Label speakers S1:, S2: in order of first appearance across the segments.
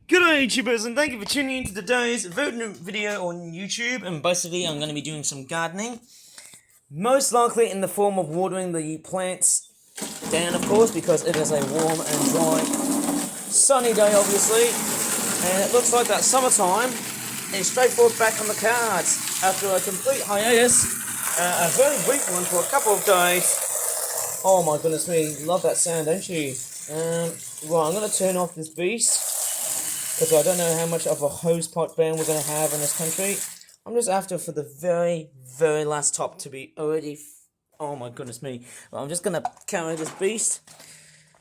S1: G'day YouTubers, and thank you for tuning in to today's video on YouTube. And basically I'm going to be doing some gardening, most likely in the form of watering the plants down, of course, because it is a warm and dry sunny day obviously, and it looks like that summertime is straightforward back on the cards after a complete hiatus, a very brief one for a couple of days. Oh my goodness me, love that sound, don't you? Right, I'm going to turn off this beast because I don't know how much of a hose pot ban we're going to have in this country. I'm just after for the very, very last top to be already... Oh my goodness me. Well, I'm just going to carry this beast.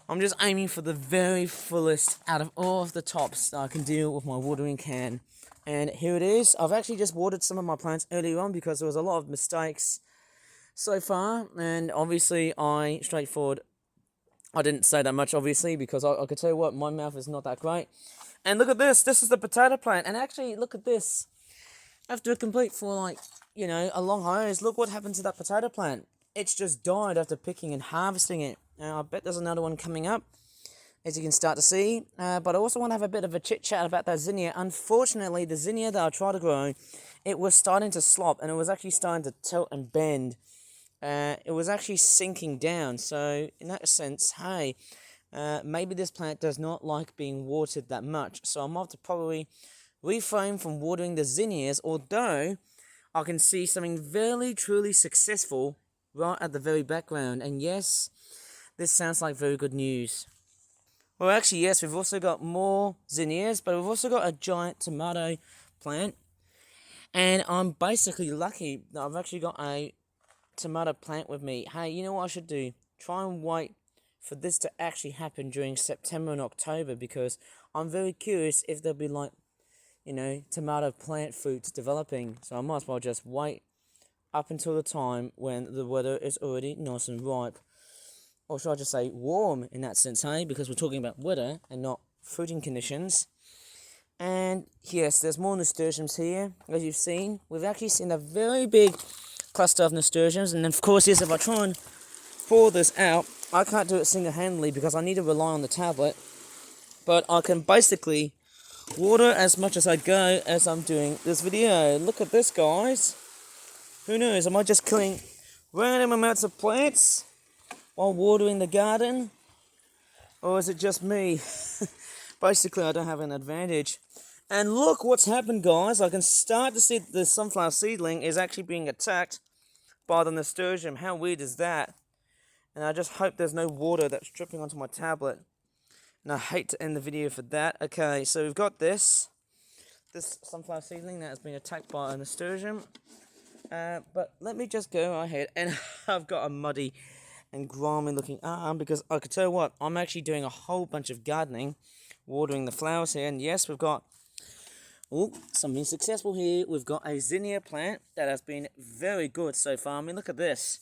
S1: I'm just aiming for the very fullest out of all of the tops that I can deal with my watering can. And here it is. I've actually just watered some of my plants earlier on because there was a lot of mistakes so far. And obviously I didn't say that much obviously because I could tell you what, my mouth is not that great. And look at this. This is the potato plant. And actually, look at this. After a complete for a long hiatus, look what happened to that potato plant. It's just died after picking and harvesting it. Now, I bet there's another one coming up, as you can start to see. But I also want to have a bit of a chit-chat about that zinnia. Unfortunately, the zinnia that I tried to grow, it was starting to slop, and it was actually starting to tilt and bend. It was actually sinking down. So, in that sense, hey... maybe this plant does not like being watered that much, so I'm going to probably refrain from watering the zinnias, although I can see something very truly successful right at the very background, and yes, this sounds like very good news. Well, actually, yes, we've also got more zinnias, but we've also got a giant tomato plant, and I'm basically lucky that I've actually got a tomato plant with me. Hey, you know what I should do? Try and wait for this to actually happen during September and October, because I'm very curious if there'll be tomato plant fruits developing. So I might as well just wait up until the time when the weather is already nice and ripe. Or should I just say warm in that sense, hey? Because we're talking about weather and not fruiting conditions. And yes, there's more nasturtiums here, as you've seen. We've actually seen a very big cluster of nasturtiums, and of course, yes, if I try and pour this out, I can't do it single-handedly because I need to rely on the tablet, but I can basically water as much as I go as I'm doing this video. Look at this, guys. Who knows, am I just killing random amounts of plants while watering the garden? Or is it just me? Basically, I don't have an advantage. And look what's happened, guys. I can start to see that the sunflower seedling is actually being attacked by the nasturtium. How weird is that? And I just hope there's no water that's dripping onto my tablet. And I hate to end the video for that. Okay, so we've got this sunflower seedling that has been attacked by a nasturtium. But let me just go ahead, and I've got a muddy and grimy looking arm, because I could tell you what, I'm actually doing a whole bunch of gardening, watering the flowers here. And yes, we've got something successful here. We've got a zinnia plant that has been very good so far. I mean, look at this.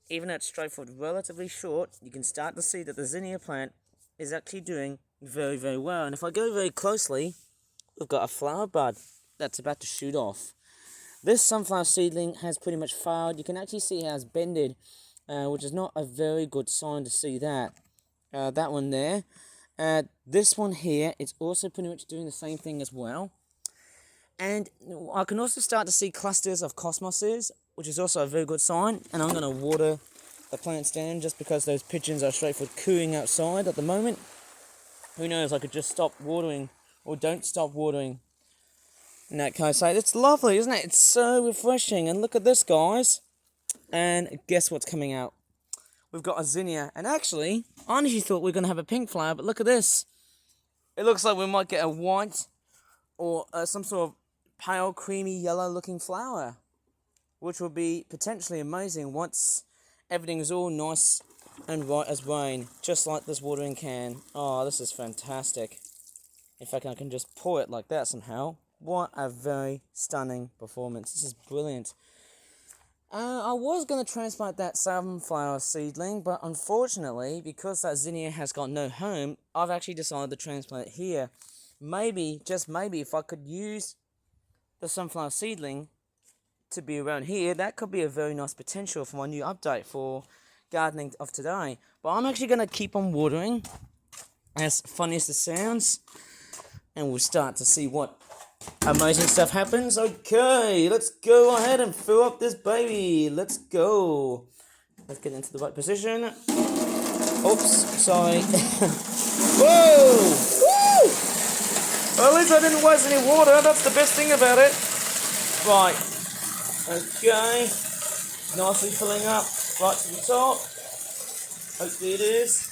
S1: Even though it's straightforward, relatively short, you can start to see that the zinnia plant is actually doing very, very well. And if I go very closely, we've got a flower bud that's about to shoot off. This sunflower seedling has pretty much failed. You can actually see how it's bended, which is not a very good sign to see that. That one there. This one here is also pretty much doing the same thing as well. And I can also start to see clusters of cosmoses, which is also a very good sign. And I'm going to water the plants down just because those pigeons are straightforward cooing outside at the moment. Who knows, I could just stop watering, or don't stop watering. In that case, so it's lovely, isn't it? It's so refreshing. And look at this, guys. And guess what's coming out? We've got a zinnia. And actually, I honestly thought we were going to have a pink flower, but look at this. It looks like we might get a white or some sort of pale, creamy, yellow-looking flower, which will be potentially amazing once everything is all nice and right as rain, just like this watering can. Oh, this is fantastic. In fact, I can just pour it like that somehow. What a very stunning performance. This is brilliant. I was going to transplant that sunflower seedling, but unfortunately, because that zinnia has got no home, I've actually decided to transplant it here. Maybe, just maybe, if I could use the sunflower seedling to be around here, that could be a very nice potential for my new update for gardening of today. But I'm actually going to keep on watering, as funny as it sounds. and we'll start to see what amazing stuff happens. Okay, let's go ahead and fill up this baby. Let's go. Let's get into the right position. Oops, sorry. Whoa! Woo! Well, at least I didn't waste any water. That's the best thing about it. Right. Okay. Nicely filling up right to the top. Hopefully it is.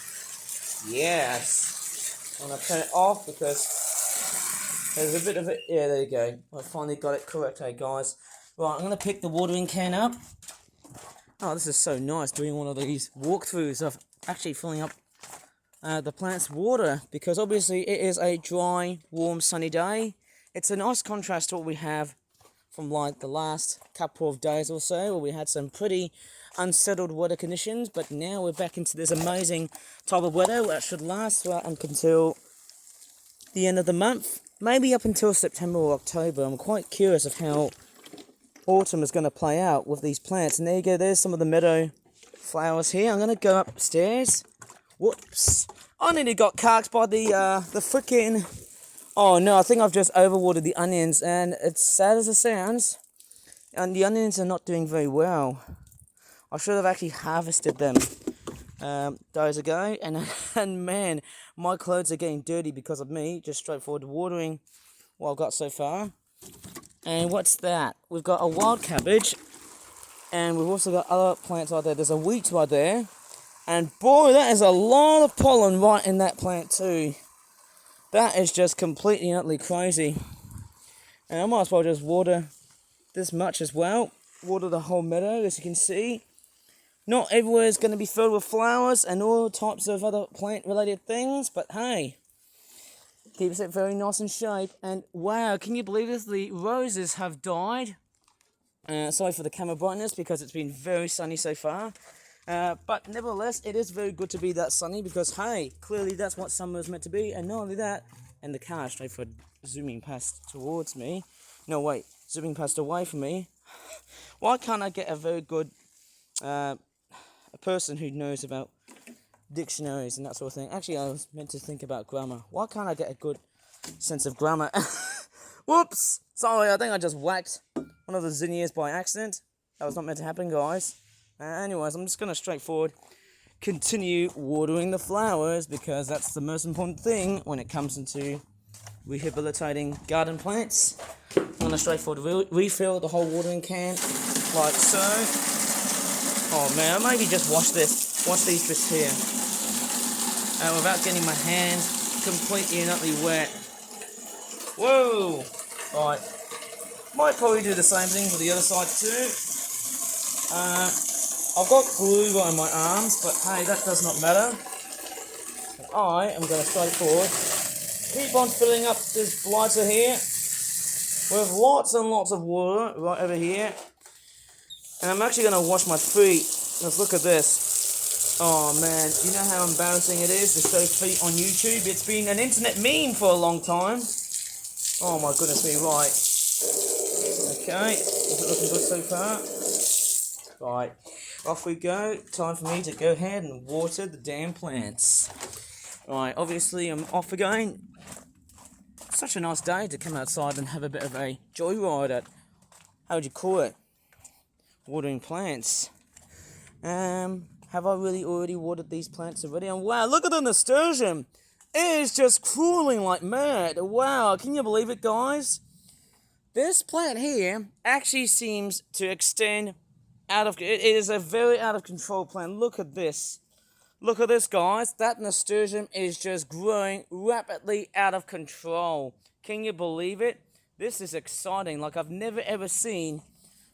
S1: Yes. I'm going to turn it off because there's a bit of it. Yeah, there you go. I finally got it correct, hey guys. Right, I'm going to pick the watering can up. Oh, this is so nice doing one of these walkthroughs of actually filling up the plant's water, because obviously it is a dry, warm, sunny day. It's a nice contrast to what we have from like the last couple of days or so, where we had some pretty unsettled weather conditions, but now we're back into this amazing type of weather that should last right up until the end of the month, maybe up until September or October. I'm quite curious of how autumn is going to play out with these plants. And there you go, there's some of the meadow flowers here. I'm going to go upstairs. Whoops. I nearly got carked by the freaking... Oh no, I think I've just overwatered the onions, and it's sad as it sounds, and the onions are not doing very well. I should have actually harvested them days ago, and man, my clothes are getting dirty because of me, just straightforward watering what I've got so far. And what's that? We've got a wild cabbage, and we've also got other plants right there. There's a wheat right there, and boy, that is a lot of pollen right in that plant too. That is just completely and utterly crazy. And I might as well just water this much as well. Water the whole meadow, as you can see. Not everywhere is going to be filled with flowers and all types of other plant-related things, but hey, keeps it very nice in shape. And wow, can you believe this? The roses have died. Sorry for the camera brightness, because it's been very sunny so far. But nevertheless, it is very good to be that sunny, because hey, clearly that's what summer is meant to be. And not only that, and the car straight for zooming past towards me. No, wait, zooming past away from me. Why can't I get a very good a person who knows about dictionaries and that sort of thing? Actually, I was meant to think about grammar. Why can't I get a good sense of grammar? Whoops! Sorry, I think I just whacked one of the zinnias by accident. That was not meant to happen, guys. Anyways, I'm just going to straightforward continue watering the flowers, because that's the most important thing when it comes into rehabilitating garden plants. I'm going to straightforward refill the whole watering can like so. Oh man, I maybe just wash these bits here without getting my hand completely and utterly wet. Whoa! Right, might probably do the same thing for the other side too. I've got glue on my arms, but hey, that does not matter. I am going to straightforward keep on filling up this blighter here with lots and lots of water right over here. And I'm actually going to wash my feet. Let's look at this. Oh man, you know how embarrassing it is to show feet on YouTube? It's been an internet meme for a long time. Oh my goodness me, right. Okay, is it looking good so far? Right, off we go. Time for me to go ahead and water the damn plants. Right, obviously I'm off again. Such a nice day to come outside and have a bit of a joyride at, how would you call it, watering plants. Have I really already watered these plants already? And wow, look at the nasturtium. It is just crawling like mad. Wow, can you believe it, guys? This plant here actually seems to extend out of... It is a very out of control plant. Look at this. Look at this, guys. That nasturtium is just growing rapidly out of control. Can you believe it? This is exciting. Like, I've never ever seen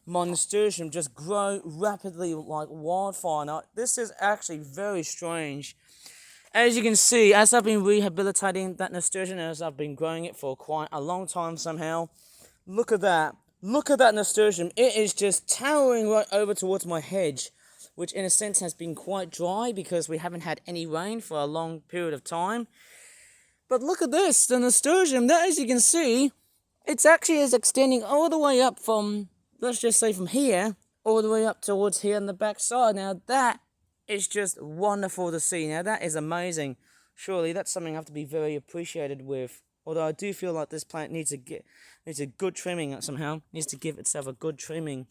S1: my nasturtium just grow rapidly like wildfire. Now, this is actually very strange. As you can see, as I've been rehabilitating that nasturtium, as I've been growing it for quite a long time somehow, look at that. Look at that nasturtium. It is just towering right over towards my hedge, which in a sense has been quite dry because we haven't had any rain for a long period of time. But look at this, the nasturtium, that, as you can see, it's actually is extending all the way up from, let's just say from here, all the way up towards here on the back side. Now that is just wonderful to see. Now that is amazing. Surely that's something I have to be very appreciated with. Although I do feel like this plant needs a good trimming somehow. Needs to give itself a good trimming.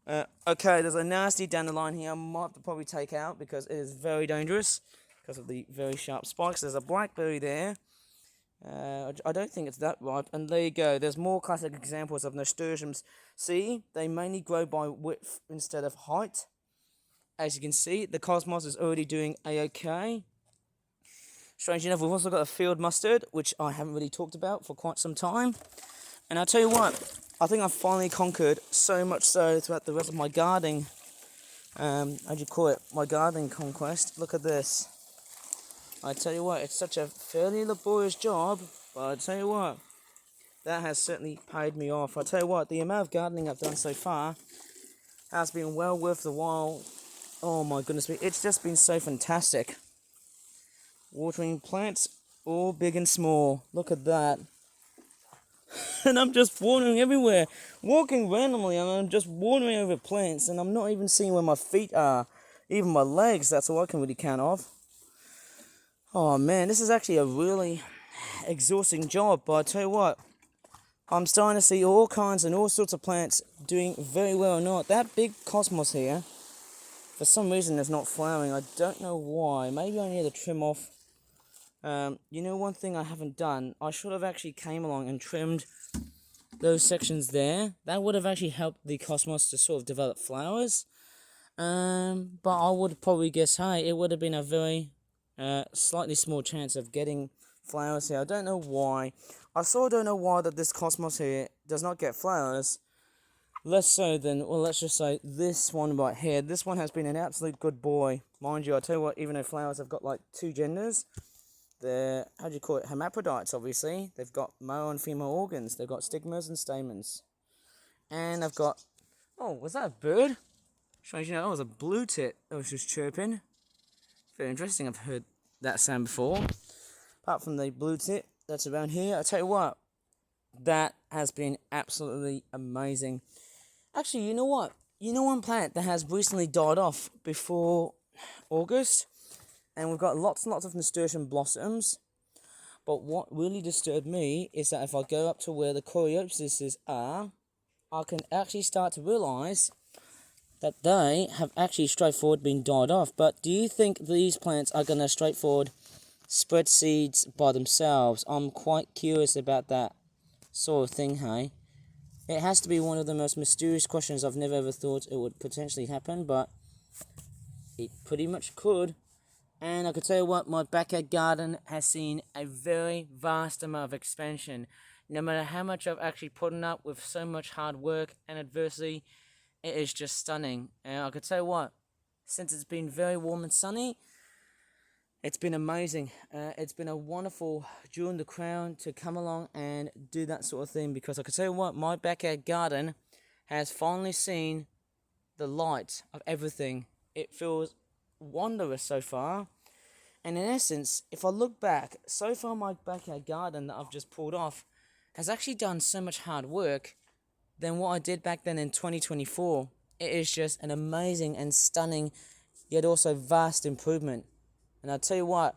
S1: Okay, there's a nasty dandelion here I might have to probably take out because it is very dangerous because of the very sharp spikes. There's a blackberry there. I don't think it's that ripe. And there you go. There's more classic examples of nasturtiums. See, they mainly grow by width instead of height. As you can see, the cosmos is already doing a-okay. Strange enough, we've also got a field mustard, which I haven't really talked about for quite some time. And I'll tell you what, I think I've finally conquered so much so throughout the rest of my gardening, how do you call it, my gardening conquest. Look at this. I tell you what, it's such a fairly laborious job, but I tell you what, that has certainly paid me off. I tell you what, the amount of gardening I've done so far has been well worth the while. Oh my goodness me, it's just been so fantastic. Watering plants, all big and small. Look at that. And I'm just watering everywhere. Walking randomly and I'm just watering over plants and I'm not even seeing where my feet are. Even my legs, that's all I can really count off. Oh man, this is actually a really exhausting job, but I tell you what, I'm starting to see all kinds and all sorts of plants doing very well or not. That big cosmos here, for some reason it's not flowering. I don't know why. Maybe I need to trim off. You know, one thing I haven't done, I should have actually came along and trimmed those sections there. That would have actually helped the cosmos to sort of develop flowers. But I would probably guess, hey, it would have been a very slightly small chance of getting flowers here. I don't know why. I sort of don't know why that this cosmos here does not get flowers. Less so than, well, let's just say this one right here. This one has been an absolute good boy. Mind you, I tell you what, even though flowers have got like two genders, they're, how do you call it, hermaphrodites, obviously. They've got male and female organs. They've got stigmas and stamens. And I've got, oh, was that a bird? Strange, you know, that was a blue tit that was just chirping. Very interesting, I've heard that sound before. Apart from the blue tit that's around here, I tell you what, that has been absolutely amazing. Actually, you know what? You know one plant that has recently died off before August? And we've got lots and lots of nasturtium blossoms. But what really disturbed me is that if I go up to where the coreopsises are, I can actually start to realise that they have actually straightforward been died off. But do you think these plants are going to straightforward spread seeds by themselves? I'm quite curious about that sort of thing, hey? It has to be one of the most mysterious questions. I've never ever thought it would potentially happen, but it pretty much could. And I could tell you what, my backyard garden has seen a very vast amount of expansion. No matter how much I've actually put up with so much hard work and adversity, it is just stunning. And I could tell you what, since it's been very warm and sunny, it's been amazing. It's been a wonderful jewel in the crown to come along and do that sort of thing, because I could tell you what, my backyard garden has finally seen the light of everything. It feels wondrous so far. And in essence, if I look back, so far my backyard garden that I've just pulled off has actually done so much hard work than what I did back then in 2024. It is just an amazing and stunning, yet also vast improvement. And I'll tell you what,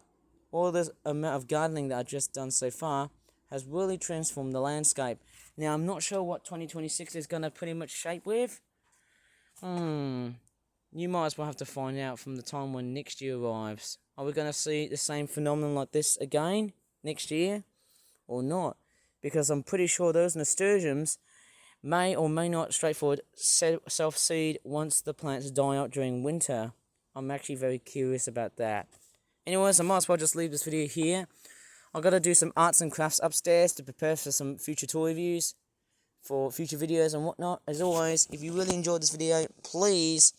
S1: all this amount of gardening that I've just done so far has really transformed the landscape. Now, I'm not sure what 2026 is going to pretty much shape with. You might as well have to find out from the time when next year arrives. Are we going to see the same phenomenon like this again next year or not? Because I'm pretty sure those nasturtiums may or may not straightforward self-seed once the plants die out during winter. I'm actually very curious about that. Anyways, I might as well just leave this video here. I've got to do some arts and crafts upstairs to prepare for some future toy reviews, for future videos and whatnot. As always, if you really enjoyed this video, please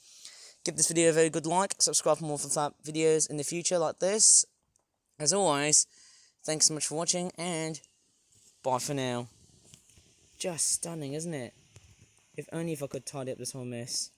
S1: give this video a very good like, subscribe for more fun videos in the future like this. As always, thanks so much for watching, and bye for now. Just stunning, isn't it? If only if I could tidy up this whole mess.